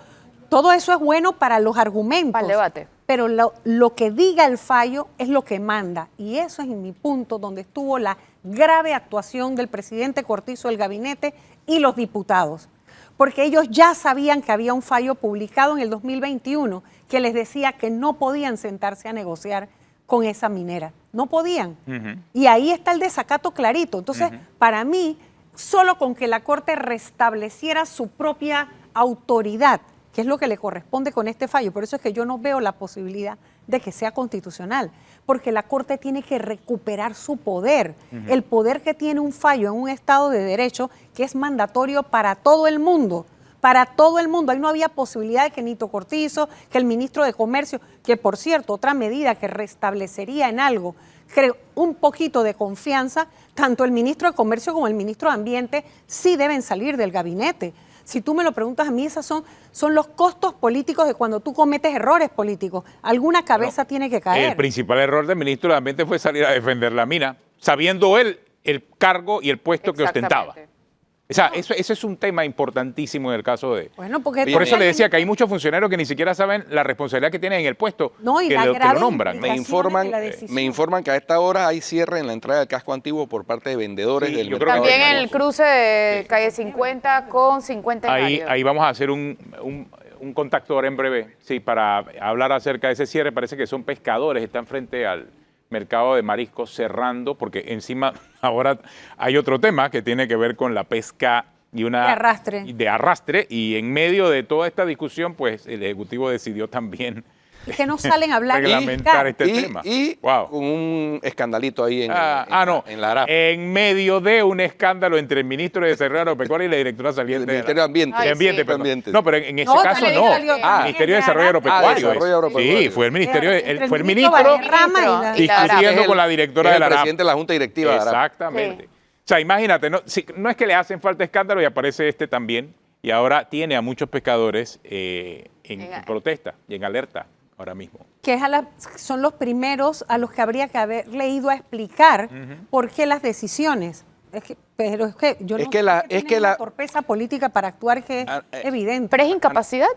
Todo eso es bueno para los argumentos. Para el debate. Pero lo que diga el fallo es lo que manda. Y eso es en mi punto donde estuvo la grave actuación del presidente Cortizo, del gabinete y los diputados. Porque ellos ya sabían que había un fallo publicado en el 2021 que les decía que no podían sentarse a negociar con esa minera. No podían. Y ahí está el desacato clarito. Entonces, para mí, solo con que la Corte restableciera su propia autoridad, que es lo que le corresponde con este fallo. Por eso es que yo no veo la posibilidad de que sea constitucional, porque la Corte tiene que recuperar su poder, el poder que tiene un fallo en un Estado de Derecho que es mandatorio para todo el mundo. Para todo el mundo. Ahí no había posibilidad de que Nito Cortizo, que el ministro de Comercio, que por cierto, otra medida que restablecería en algo, creo, un poquito de confianza, tanto el ministro de Comercio como el ministro de Ambiente sí deben salir del gabinete. Si tú me lo preguntas a mí, esos son los costos políticos de cuando tú cometes errores políticos. Alguna cabeza tiene que caer. El principal error del ministro de Ambiente fue salir a defender la mina, sabiendo él el cargo y el puesto que ostentaba. O sea, eso es un tema importantísimo en el caso de... Bueno, porque por eso le decía que hay muchos funcionarios que ni siquiera saben la responsabilidad que tienen en el puesto, y que lo nombran. Me informan que a esta hora hay cierre en la entrada del casco antiguo por parte de vendedores del mercado. También en el cruce de calle 50 con 50 Ahí vamos a hacer un contacto ahora en breve, sí, para hablar acerca de ese cierre. Parece que son pescadores, están frente al mercado de mariscos cerrando, porque encima ahora hay otro tema que tiene que ver con la pesca de arrastre, y en medio de toda esta discusión, pues el Ejecutivo decidió también que no salen a hablar reglamentar este tema. Y con un escandalito ahí en la ARAP. En medio de un escándalo entre el ministro de Desarrollo Agropecuario y la directora saliente del Ministerio de Ambiente. Ambiente. No, pero en ese caso no. El Ministerio de Desarrollo Agropecuario. Sí, fue el Ministerio, fue el ministro discutiendo con la directora de la ARAP. El presidente de la Junta Directiva de la ARAP. Exactamente. Sí. O sea, imagínate, no es que le hacen falta escándalo y aparece este también, y ahora tiene a muchos pescadores en protesta y en alerta ahora mismo. Que son los primeros a los que habría que haber leído a explicar por qué las decisiones. Pero es que yo no sé la torpeza política para actuar, que es evidente. ¿Pero es incapacidad?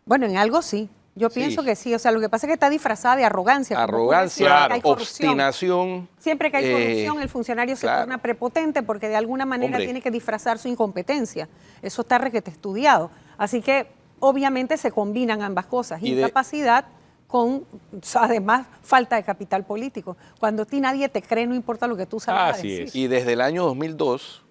Bueno, en algo sí. Yo pienso que sí. O sea, lo que pasa es que está disfrazada de arrogancia. Arrogancia, obstinación. Siempre que hay corrupción, el funcionario se torna prepotente porque de alguna manera tiene que disfrazar su incompetencia. Eso está requete estudiado. Así que obviamente se combinan ambas cosas. Incapacidad con, además, falta de capital político. Cuando a ti nadie te cree, no importa lo que tú salgas a decir. Y desde el año 2002...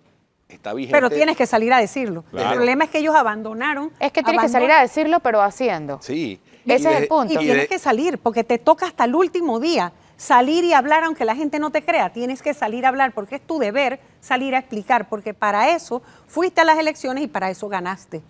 está vigente. Pero tienes que salir a decirlo. Claro. El problema es que ellos abandonaron. Es que tienes que salir a decirlo, pero haciendo. Sí. Ese es el punto. Y tienes que salir, porque te toca hasta el último día salir y hablar, aunque la gente no te crea. Tienes que salir a hablar, porque es tu deber salir a explicar, porque para eso fuiste a las elecciones y para eso ganaste.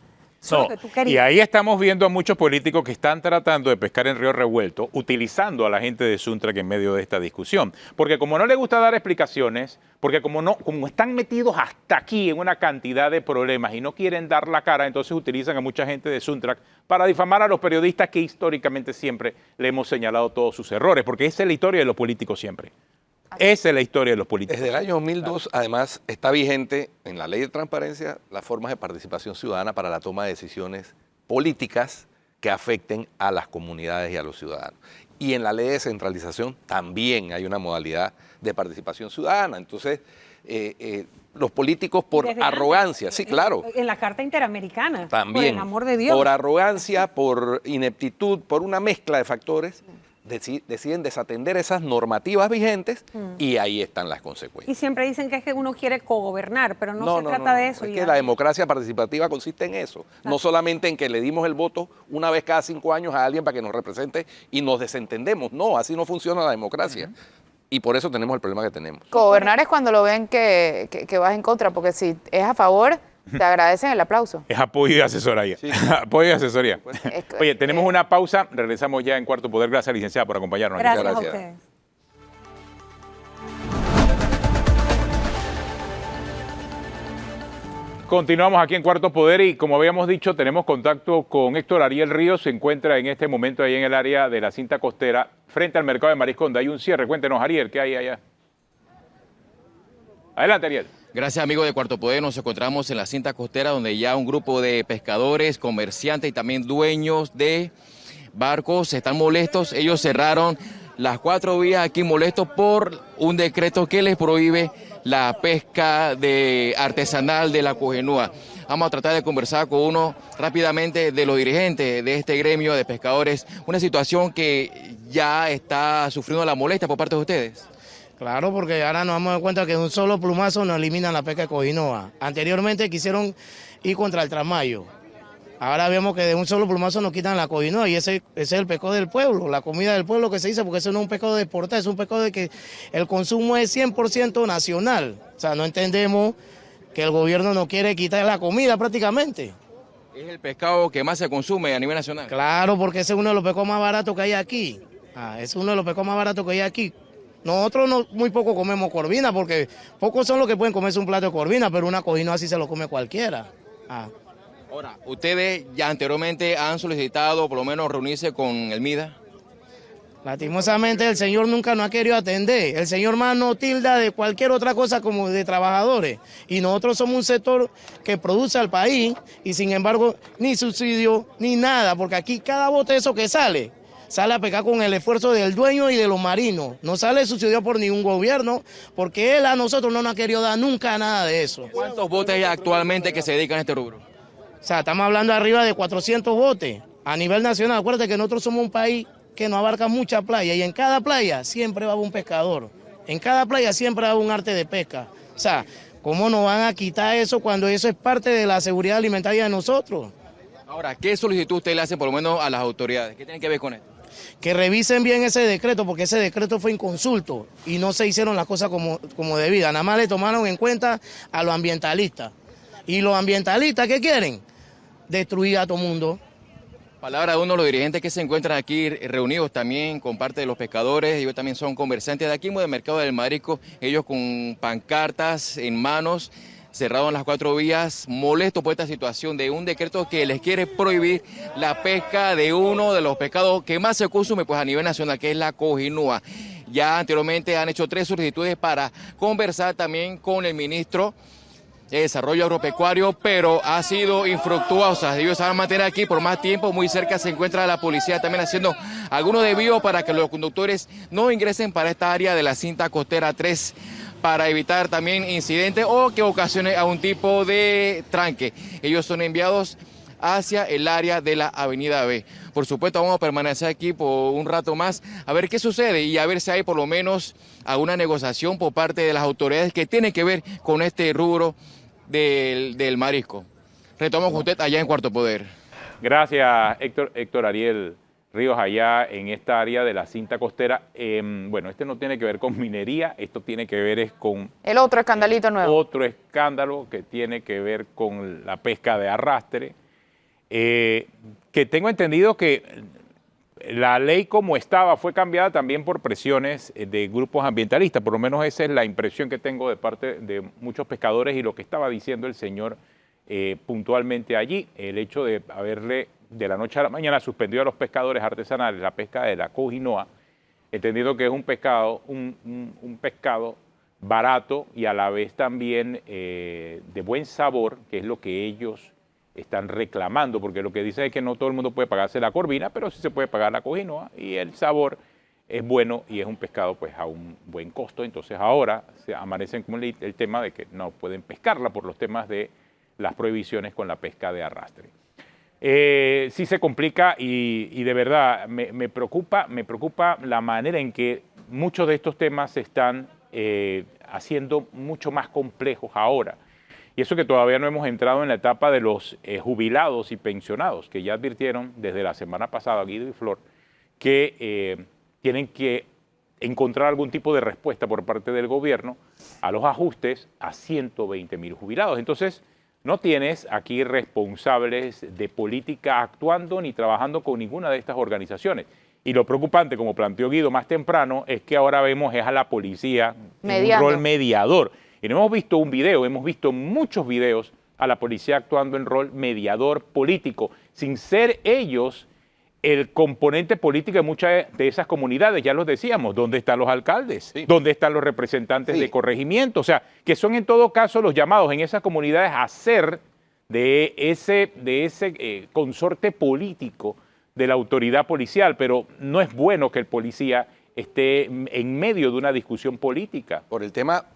No, y ahí estamos viendo a muchos políticos que están tratando de pescar en río revuelto, utilizando a la gente de Suntrack en medio de esta discusión. Porque como no les gusta dar explicaciones, porque como están metidos hasta aquí en una cantidad de problemas y no quieren dar la cara, entonces utilizan a mucha gente de Suntrack para difamar a los periodistas que históricamente siempre le hemos señalado todos sus errores, porque esa es la historia de los políticos siempre. Esa es la historia de los políticos. Desde el año 2002, además, está vigente en la Ley de Transparencia las formas de participación ciudadana para la toma de decisiones políticas que afecten a las comunidades y a los ciudadanos. Y en la Ley de Descentralización también hay una modalidad de participación ciudadana. Entonces, los políticos por arrogancia, sí, claro. En la Carta Interamericana, también, por el amor de Dios. Por arrogancia, por ineptitud, por una mezcla de factores, deciden desatender esas normativas vigentes y ahí están las consecuencias. Y siempre dicen que es que uno quiere cogobernar, pero no se trata de eso. Es que la democracia participativa consiste en eso, no solamente en que le dimos el voto una vez cada 5 años a alguien para que nos represente y nos desentendemos. No, así no funciona la democracia. Y por eso tenemos el problema que tenemos. Gobernar es cuando lo ven que vas en contra, porque si es a favor, te agradecen el aplauso. Es apoyo y asesoría. Sí. Apoyo y asesoría. Es- Oye, tenemos una pausa. Regresamos ya en Cuarto Poder. Gracias, licenciada, por acompañarnos. aquí. Gracias a gracias. ustedes. Continuamos aquí en Cuarto Poder y como habíamos dicho, tenemos contacto con Héctor Ariel Ríos. Se encuentra en este momento ahí en el área de la cinta costera, frente al mercado de marisco, donde hay un cierre. Cuéntenos, Ariel, ¿qué hay allá? Adelante, Ariel. Gracias, amigos de Cuarto Poder. Nos encontramos en la cinta costera donde ya un grupo de pescadores, comerciantes y también dueños de barcos están molestos. Ellos cerraron las 4 vías aquí molestos por un decreto que les prohíbe la pesca artesanal de la cogenúa. Vamos a tratar de conversar con uno rápidamente de los dirigentes de este gremio de pescadores. Una situación que ya está sufriendo la molestia por parte de ustedes. Claro, porque ahora nos damos cuenta que de un solo plumazo nos eliminan la pesca de coinoa. Anteriormente quisieron ir contra el trasmayo. Ahora vemos que de un solo plumazo nos quitan la coinoa y ese es el pescado del pueblo, la comida del pueblo que se dice, porque eso no es un pescado de exportar, es un pescado de que el consumo es 100% nacional. O sea, no entendemos que el gobierno no quiere quitar la comida prácticamente. Es el pescado que más se consume a nivel nacional. Claro, porque ese es uno de los pescados más baratos que hay aquí. Es uno de los pescados más baratos que hay aquí. Nosotros muy poco comemos corvina, porque pocos son los que pueden comerse un plato de corvina, pero una coinoa así se lo come cualquiera. Ahora, ustedes ya anteriormente han solicitado por lo menos reunirse con el MIDA. Lastimosamente el señor nunca nos ha querido atender. El señor más nos tilda de cualquier otra cosa como de trabajadores. Y nosotros somos un sector que produce al país y sin embargo ni subsidio ni nada, porque aquí cada bote eso que sale a pecar con el esfuerzo del dueño y de los marinos. No sale subsidiado por ningún gobierno, porque él a nosotros no nos ha querido dar nunca nada de eso. ¿Cuántos botes hay actualmente que se dedican a este rubro? O sea, estamos hablando arriba de 400 botes a nivel nacional. Acuérdate que nosotros somos un país que nos abarca mucha playa y en cada playa siempre va a haber un pescador. En cada playa siempre va a haber un arte de pesca. O sea, ¿cómo nos van a quitar eso cuando eso es parte de la seguridad alimentaria de nosotros? Ahora, ¿qué solicitud usted le hace por lo menos a las autoridades? ¿Qué tiene que ver con esto? Que revisen bien ese decreto, porque ese decreto fue inconsulto y no se hicieron las cosas como debida. Nada más le tomaron en cuenta a los ambientalistas. ¿Y los ambientalistas qué quieren? Destruir a todo mundo. Palabra de uno de los dirigentes que se encuentran aquí reunidos también con parte de los pescadores. Ellos también son comerciantes de aquí, del mercado del marisco. Ellos con pancartas en manos, cerrados en las 4 vías, molestos por esta situación de un decreto que les quiere prohibir la pesca de uno de los pescados que más se consume pues a nivel nacional, que es la coginúa. Ya anteriormente han hecho 3 solicitudes para conversar también con el ministro de Desarrollo Agropecuario, pero ha sido infructuosa. Ellos se van a mantener aquí por más tiempo. Muy cerca se encuentra la policía también haciendo algunos desvíos para que los conductores no ingresen para esta área de la cinta costera 3, para evitar también incidentes o que ocasione a un tipo de tranque. Ellos son enviados hacia el área de la Avenida B. Por supuesto, vamos a permanecer aquí por un rato más a ver qué sucede y a ver si hay por lo menos alguna negociación por parte de las autoridades que tienen que ver con este rubro del marisco. Retomamos con usted allá en Cuarto Poder. Gracias, Héctor Ariel Ríos, allá en esta área de la cinta costera. Bueno, este no tiene que ver con minería, esto tiene que ver es con El otro escandalito nuevo. otro escándalo que tiene que ver con la pesca de arrastre, que tengo entendido que la ley como estaba fue cambiada también por presiones de grupos ambientalistas, por lo menos esa es la impresión que tengo de parte de muchos pescadores y lo que estaba diciendo el señor puntualmente allí, el hecho de haberle de la noche a la mañana suspendido a los pescadores artesanales la pesca de la coginóa, entendiendo que es un pescado, un pescado barato y a la vez también de buen sabor, que es lo que ellos están reclamando, porque lo que dicen es que no todo el mundo puede pagarse la corvina, pero sí se puede pagar la coginóa y el sabor es bueno y es un pescado pues a un buen costo. Entonces ahora se amanecen con el tema de que no pueden pescarla por los temas de las prohibiciones con la pesca de arrastre. Sí se complica y de verdad me preocupa la manera en que muchos de estos temas se están haciendo mucho más complejos ahora. Y eso que todavía no hemos entrado en la etapa de los jubilados y pensionados, que ya advirtieron desde la semana pasada, Guido y Flor, que tienen que encontrar algún tipo de respuesta por parte del gobierno a los ajustes a 120.000 jubilados. Entonces, no tienes aquí responsables de política actuando ni trabajando con ninguna de estas organizaciones. Y lo preocupante, como planteó Guido más temprano, es que ahora vemos es a la policía en un rol mediador. Y no hemos visto un video, hemos visto muchos videos a la policía actuando en rol mediador político, sin ser ellos el componente político de muchas de esas comunidades. Ya los decíamos, ¿dónde están los alcaldes? Sí. ¿Dónde están los representantes de corregimiento? O sea, que son en todo caso los llamados en esas comunidades a ser de ese consorte político de la autoridad policial, pero no es bueno que el policía esté en medio de una discusión política. Por el tema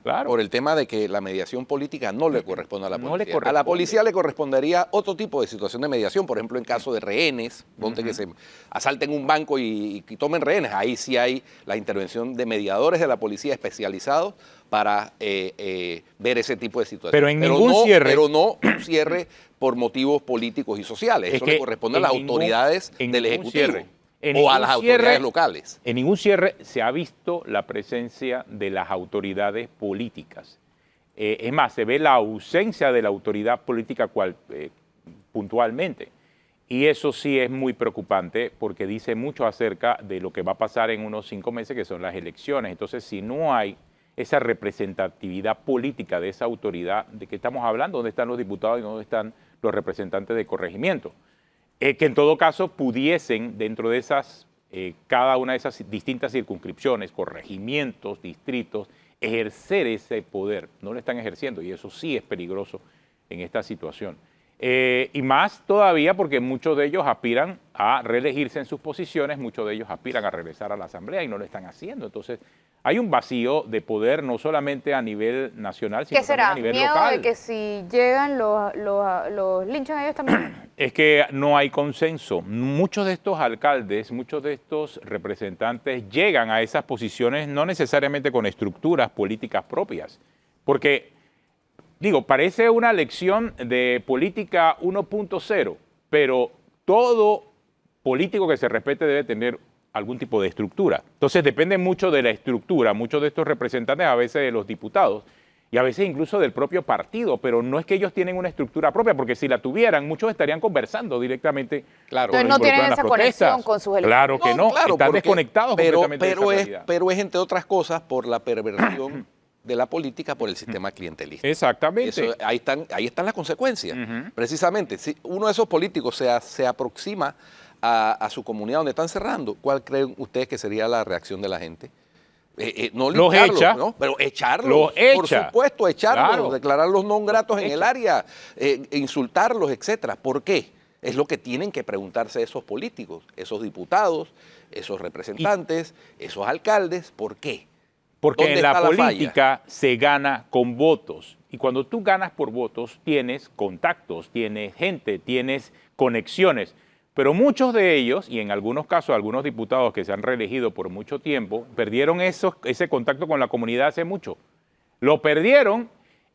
de que la mediación política no le corresponde a la policía. A la policía le correspondería otro tipo de situación de mediación, por ejemplo, en caso de rehenes, donde que se asalten un banco y tomen rehenes. Ahí sí hay la intervención de mediadores de la policía especializados para ver ese tipo de situaciones. Pero en ningún cierre. Pero no un cierre por motivos políticos y sociales. Eso le corresponde a las autoridades del Ejecutivo. O a las autoridades locales. En ningún cierre se ha visto la presencia de las autoridades políticas. Es más, se ve la ausencia de la autoridad política puntualmente. Y eso sí es muy preocupante porque dice mucho acerca de lo que va a pasar en unos 5 meses, que son las elecciones. Entonces, si no hay esa representatividad política de esa autoridad, ¿de qué estamos hablando? ¿Dónde están los diputados y dónde están los representantes de corregimiento? Que en todo caso pudiesen, dentro de esas, cada una de esas distintas circunscripciones, corregimientos, distritos, ejercer ese poder. No lo están ejerciendo y eso sí es peligroso en esta situación. Y más todavía porque muchos de ellos aspiran a reelegirse en sus posiciones, muchos de ellos aspiran a regresar a la Asamblea y no lo están haciendo. Entonces, hay un vacío de poder no solamente a nivel nacional, sino también a nivel local. ¿Qué será? ¿Miedo de que si llegan los linchan a ellos también? Es que no hay consenso. Muchos de estos alcaldes, muchos de estos representantes llegan a esas posiciones no necesariamente con estructuras políticas propias, porque, digo, parece una lección de política 1.0, pero todo político que se respete debe tener algún tipo de estructura. Entonces depende mucho de la estructura, muchos de estos representantes, a veces de los diputados, y a veces incluso del propio partido, pero no es que ellos tienen una estructura propia, porque si la tuvieran, muchos estarían conversando directamente. Claro. Entonces no tienen esa conexión con sus electores. Claro que no, claro, están desconectados completamente de esa realidad. Pero es, entre otras cosas, por la perversión de la política por el sistema clientelista. Exactamente. Eso, ahí están las consecuencias. Precisamente, si uno de esos políticos se aproxima a su comunidad donde están cerrando, ¿cuál creen ustedes que sería la reacción de la gente? No los echa, ¿no? Pero echarlos, por supuesto, echarlos, claro. Declararlos no gratos en el área, insultarlos, etcétera. ¿Por qué? Es lo que tienen que preguntarse esos políticos, esos diputados, esos representantes, esos alcaldes. ¿Por qué? Porque en la política se gana con votos. Y cuando tú ganas por votos, tienes contactos, tienes gente, tienes conexiones. Pero muchos de ellos, y en algunos casos algunos diputados que se han reelegido por mucho tiempo, perdieron ese contacto con la comunidad hace mucho. Lo perdieron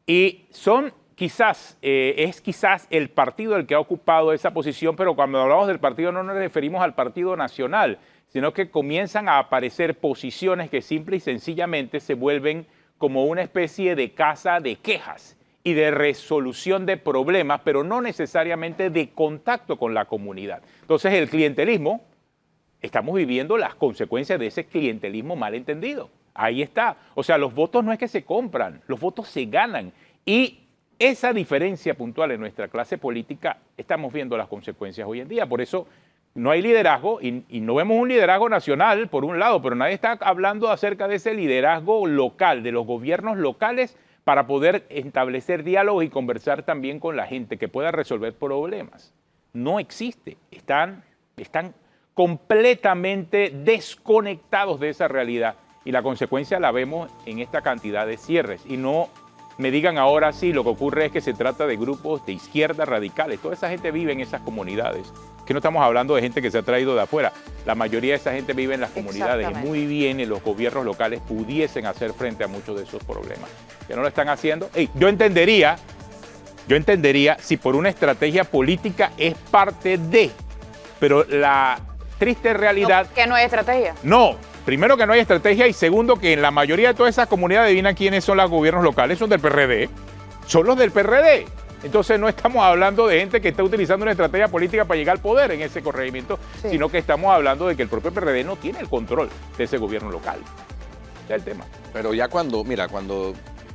y son quizás, es quizás el partido el que ha ocupado esa posición, pero cuando hablamos del partido no nos referimos al partido nacional, sino que comienzan a aparecer posiciones que simple y sencillamente se vuelven como una especie de casa de quejas y de resolución de problemas, pero no necesariamente de contacto con la comunidad. Entonces el clientelismo, estamos viviendo las consecuencias de ese clientelismo mal entendido. Ahí está. O sea, los votos no es que se compran, los votos se ganan. Y esa diferencia puntual en nuestra clase política, estamos viendo las consecuencias hoy en día. Por eso no hay liderazgo y no vemos un liderazgo nacional, por un lado, pero nadie está hablando acerca de ese liderazgo local, de los gobiernos locales, para poder establecer diálogos y conversar también con la gente que pueda resolver problemas. No existe. Están completamente desconectados de esa realidad y la consecuencia la vemos en esta cantidad de cierres. Y no me digan ahora sí, lo que ocurre es que se trata de grupos de izquierda radicales. Toda esa gente vive en esas comunidades. Que no estamos hablando de gente que se ha traído de afuera. La mayoría de esa gente vive en las comunidades. Y muy bien en los gobiernos locales pudiesen hacer frente a muchos de esos problemas. Que no lo están haciendo. Yo entendería si por una estrategia política es parte de, pero triste realidad. No, que no hay estrategia. No, primero que no hay estrategia y segundo que en la mayoría de todas esas comunidades adivinan quiénes son los gobiernos locales, son del PRD, son los del PRD. Entonces no estamos hablando de gente que está utilizando una estrategia política para llegar al poder en ese corregimiento, Sí. sino que estamos hablando de que el propio PRD no tiene el control de ese gobierno local. Ese es el tema. Pero ya cuando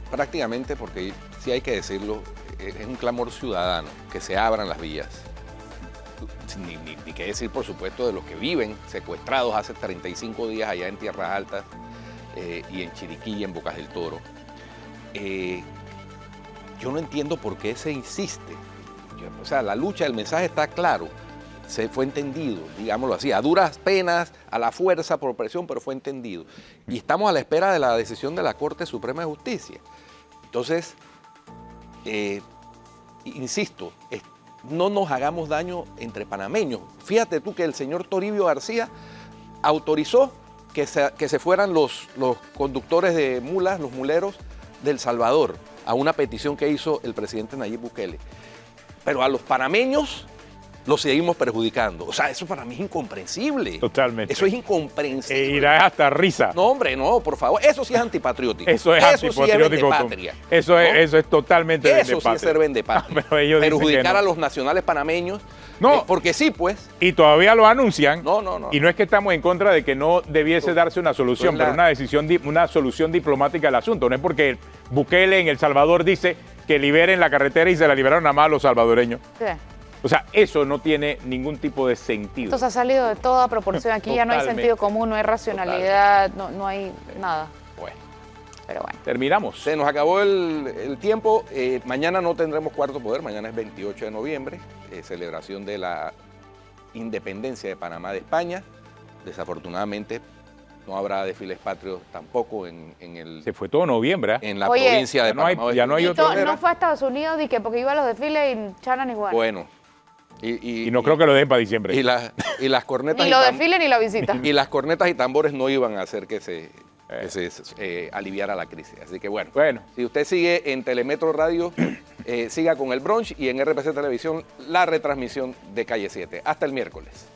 prácticamente, porque sí hay que decirlo, es un clamor ciudadano, que se abran las vías. Ni qué decir, por supuesto, de los que viven secuestrados hace 35 días allá en Tierras Altas y en Chiriquí y en Bocas del Toro. Yo no entiendo por qué se insiste. O sea, la lucha, el mensaje está claro. Se fue entendido, digámoslo así, a duras penas, a la fuerza, por presión, pero fue entendido. Y estamos a la espera de la decisión de la Corte Suprema de Justicia. Entonces, insisto, no nos hagamos daño entre panameños. Fíjate tú que el señor Toribio García autorizó que se fueran los conductores de mulas, los muleros del Salvador, a una petición que hizo el presidente Nayib Bukele. Pero a los panameños los seguimos perjudicando. O sea, eso para mí es incomprensible. Totalmente. Eso es incomprensible. Y da hasta risa. No, hombre, no, por favor. Eso sí es antipatriótico. Eso es antipatriótico. vendepatria. Eso es totalmente Eso sí vendepatria. es ser vendepatria. Pero ellos dicen que perjudicar no. a los nacionales panameños. No. Porque sí, pues. Y todavía lo anuncian. No. Y no es que estamos en contra de que no debiese darse una solución, Pues pero una solución diplomática al asunto. No es porque Bukele en El Salvador dice que liberen la carretera y se la liberaron nada más a los salvadoreños. Sí. O sea, eso no tiene ningún tipo de sentido. Esto se ha salido de toda proporción. Aquí ya no hay Totalmente. sentido común, no hay racionalidad, no hay nada. Bueno. Pero bueno. Terminamos. Se nos acabó el tiempo. Mañana no tendremos Cuarto Poder. Mañana es 28 de noviembre, celebración de la independencia de Panamá de España. Desafortunadamente no habrá desfiles patrios tampoco en Se fue todo noviembre. en la Oye, provincia de ya no hay- Panamá. ya no hay Y otro. no fue a Estados Unidos y que porque iba a los desfiles y chanan igual. Bueno. Y no creo que lo den para diciembre. Y las cornetas Ni y los tam- desfiles ni la visita. y las cornetas y tambores no iban a hacer que se aliviara la crisis. Así que bueno, si usted sigue en Telemetro Radio, siga con el brunch y en RPC Televisión la retransmisión de Calle 7. Hasta el miércoles.